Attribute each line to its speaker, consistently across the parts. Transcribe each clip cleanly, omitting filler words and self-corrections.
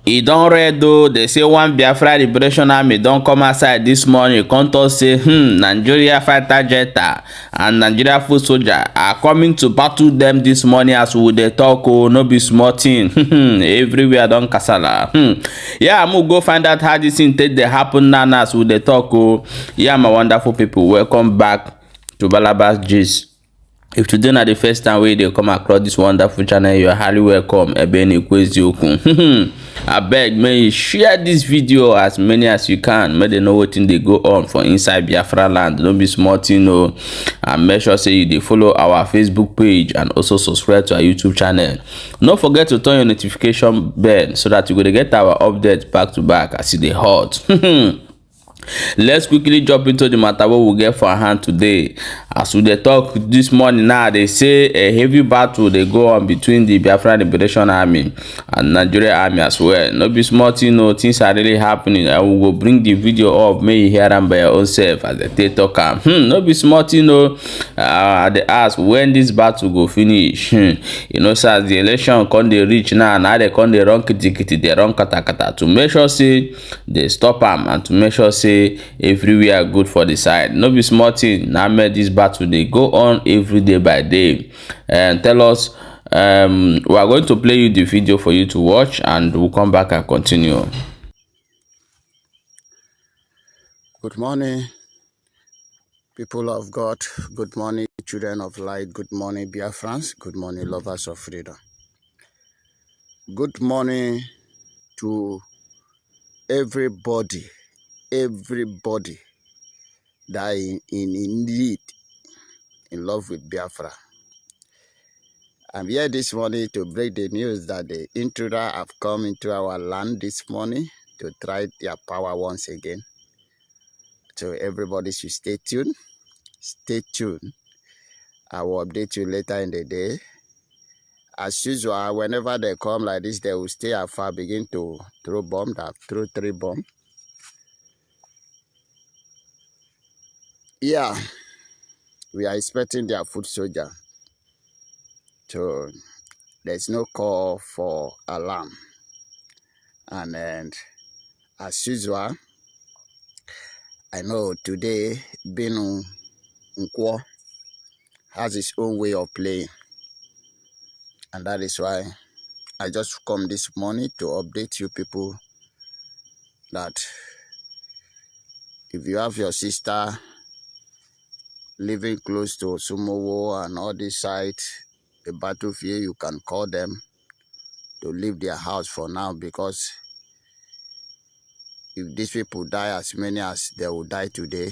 Speaker 1: e don red though. They say one Biafra liberation army don come outside this morning come talk say Nigeria fighter jetta and Nigeria foot soldier are coming to battle them this morning as we dey talk o, no be small thing. Everywhere don kasala. Yeah, I'm go find out how this thing take dey happen now as we dey talk o. Yeah, my wonderful people, welcome back to Balabas Gist. If today na the first time wey dey come across this wonderful channel, you are highly welcome. Ebeni Kwezi abeg may you share this video as many as you can, make dem know wetin dey go on for inside Biafra land. No be small thing o. And make sure say you dey follow our Facebook page and also subscribe to our YouTube channel. No forget to turn your notification bell so that you go dey get our updates back to back as e dey hot. Let's quickly jump into the matter what we get for hand today. As we dey talk this morning now, they say a heavy battle they go on between the Biafra Liberation Army and Nigeria Army as well. No be small thing, no, things are really happening. I will go bring the video up, may you hear them by your own self as they talk. No be small thing, no. They ask when this battle go finish. You know, so as the election come they reach now they come they run kitikiti, they run katakata to make sure say they stop them and to make sure say everywhere good for the side. No be small thing. Now make this battle they go on every day by day. And tell us, we are going to play you the video for you to watch, and we'll come back and continue.
Speaker 2: Good morning, people of God. Good morning, children of light. Good morning, Biafrans. Good morning, lovers of freedom. Good morning to everybody that indeed in love with Biafra. I'm here this morning to break the news that the intruder have come into our land this morning to try their power once again. So everybody should stay tuned. Stay tuned. I will update you later in the day. As usual, whenever they come like this, they will stay afar, begin to throw bombs. I've thrown 3 bombs. Yeah, we are expecting their foot soldier. So there's no call for alarm. And as usual, I know today Binu Nkwo has his own way of playing. And that is why I just come this morning to update you people that if you have your sister living close to Osrumogho and all these sites, the battlefield, you can call them to leave their house for now, because if these people die as many as they will die today,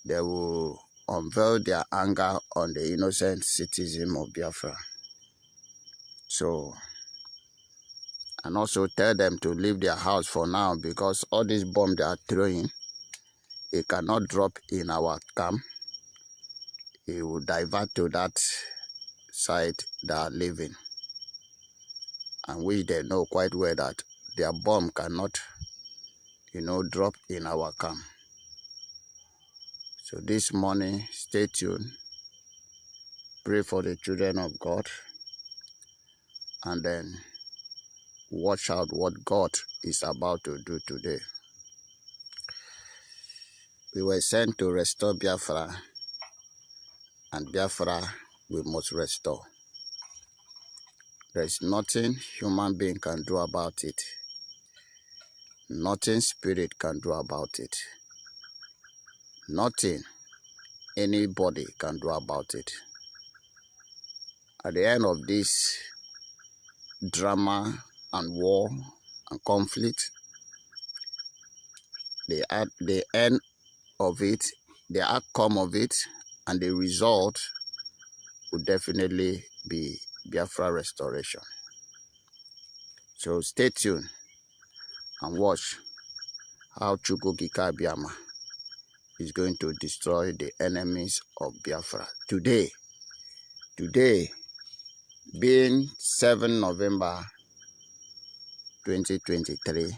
Speaker 2: they will unveil their anger on the innocent citizen of Biafra. So, and also tell them to leave their house for now, because all these bombs they are throwing, it cannot drop in our camp. It will divert to that side they are living. And we they know quite well that their bomb cannot, drop in our camp. So this morning, stay tuned. Pray for the children of God. And then watch out what God is about to do today. We were sent to restore Biafra. And Biafra we must restore. There is nothing human being can do about it. Nothing spirit can do about it. Nothing anybody can do about it. At the end of this drama and war and conflict, the end of it, the outcome of it, and the result will definitely be Biafra restoration. So stay tuned and watch how Chukwu Biama is going to destroy the enemies of Biafra. Today, being 7 November 2023,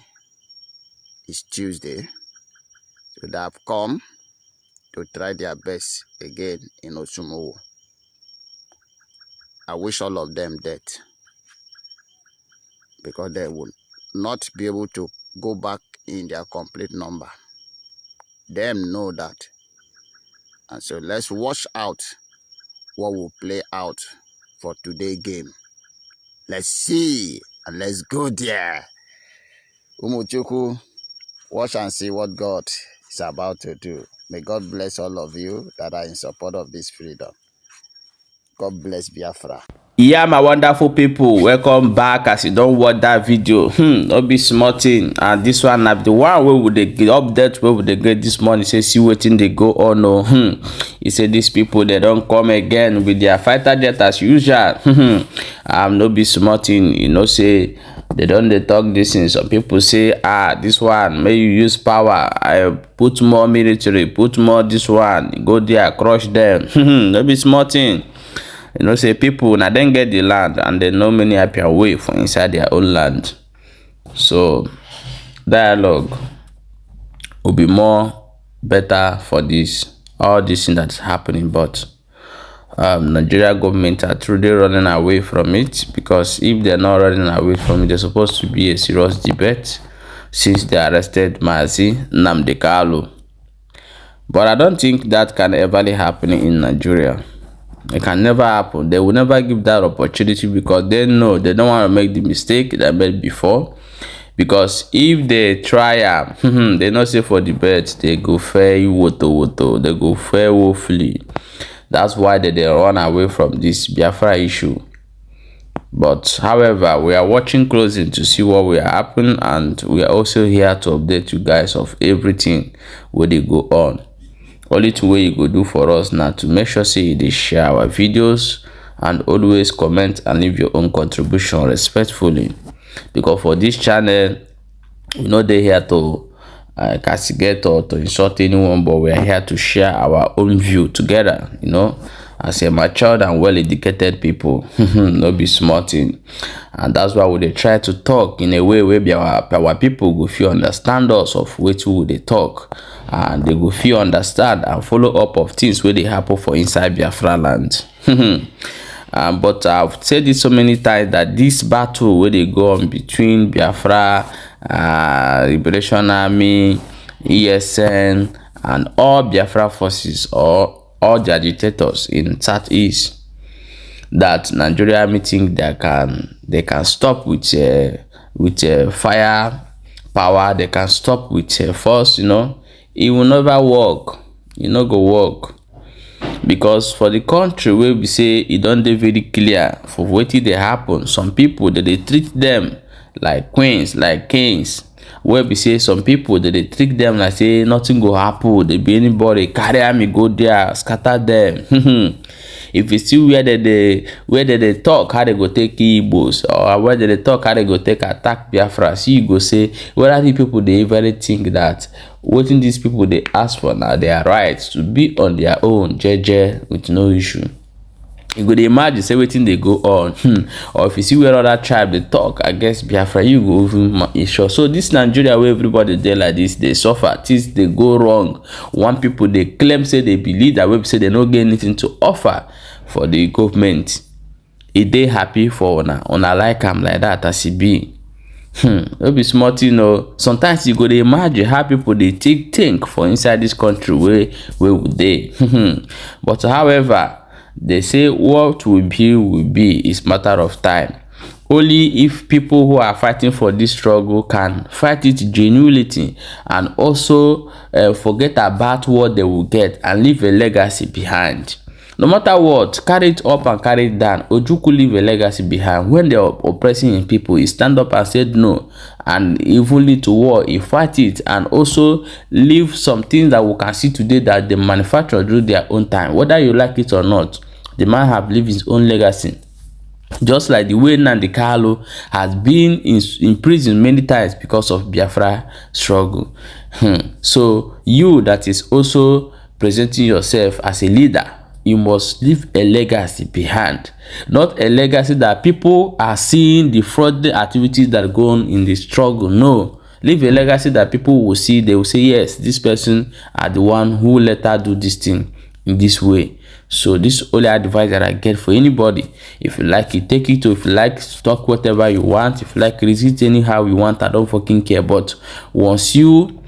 Speaker 2: is Tuesday. So they have come to try their best again in Osrumogho. I wish all of them death. because they will not be able to go back in their complete number. Them know that. And so let's watch out what will play out for today's game. Let's see and let's go there. Umuchuku, watch and see what God is about to do. May God bless all of you that are in support of this freedom. God bless Biafra.
Speaker 1: Yeah, my wonderful people, welcome back. As you don't watch that video, no be small thing. And this one na the one where would they get update, where would they get this morning? Say see wetin they go on. No, he said these people they don't come again with their fighter jet as usual. No be small thing, you know. Say they don't they talk this thing. Some people say this one may you use power. I put more military, put more this one, go there crush them. No be small thing. You know, say people now then get the land and they know many happy away from inside their own land. So dialogue will be more better for this all this thing that's happening. But Nigeria government are truly running away from it, because if they're not running away from it, there's supposed to be a serious debate since they arrested Mazi Nnamdi Kanu. But I don't think that can ever happen in Nigeria. It can never happen. They will never give that opportunity, because they know they don't want to make the mistake they made before. Because if they try they not say for the bet, they go fair woto, they go fair woefully. That's why they run away from this Biafra issue. But however, we are watching closely to see what will happen, and we are also here to update you guys of everything where they go on. Only two way you go do for us now to make sure say they share our videos and always comment and leave your own contribution respectfully, because for this channel we know they here to castigate or to insult anyone, but we are here to share our own view together, you know, as a matured and well-educated people. No be small thing. And that's why we they try to talk in a way where our people will feel understand us of which we they talk, and they will feel understand and follow up of things where they happen for inside Biafra land. But I've said it so many times that this battle where they go on between Biafra, Liberation Army, ESN, and all Biafra forces or all the agitators in Southeast, that Nigeria meeting they can stop with fire power, they can stop with force, you know. It will never work. It no go work, because for the country where we say it don't dey very clear for what they happen. Some people that they treat them like queens, like kings. Where we say some people that they treat them like say nothing go happen. They be anybody carry me go there, scatter them. If you see where they talk how they go take Igbos, or where they talk how they go take attack Biafra, see you go say whether the people they even think that what in these people they ask for now their rights to be on their own, jeje, with no issue. You could imagine say wetin they go on, or if you see where other tribe they talk against Biafra, you go even sure. So this Nigeria where everybody there like this, they suffer, things they go wrong. One people they claim say they believe that we say they don't get anything to offer for the government. If they happy for una like them like that as it be. It'll be smart, you know. Sometimes you go to imagine how people they think for inside this country where would they. But however, they say what will be is matter of time. Only if people who are fighting for this struggle can fight it genuinely and also forget about what they will get and leave a legacy behind. No matter what, carry it up and carry it down. Ojukwu leave a legacy behind. When they are oppressing people, he stand up and said no, and even lead to war, he fight it, and also leave some things that we can see today that they manufacture through their own time. Whether you like it or not, the man have lived his own legacy. Just like the way Nnamdi Kanu has been in prison many times because of Biafra struggle. So you that is also presenting yourself as a leader, you must leave a legacy behind. Not a legacy that people are seeing the fraudulent activities that go on in the struggle. No. Leave a legacy that people will see. They will say, yes, this person are the one who let her do this thing in this way. So this is only advice that I get for anybody. If you like it, take it. Or if you like, talk whatever you want. If you like, resist anyhow you want. I don't fucking care. But once you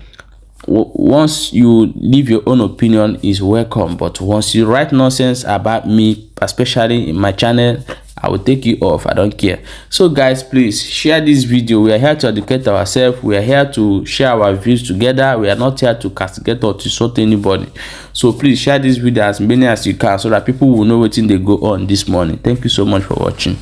Speaker 1: leave your own opinion is welcome. But once you write nonsense about me, especially in my channel, I will take you off. I don't care. So guys, please share this video. We are here to educate ourselves. We are here to share our views together. We are not here to castigate or to insult anybody. So please share this video as many as you can so that people will know what they go on this morning. Thank you so much for watching.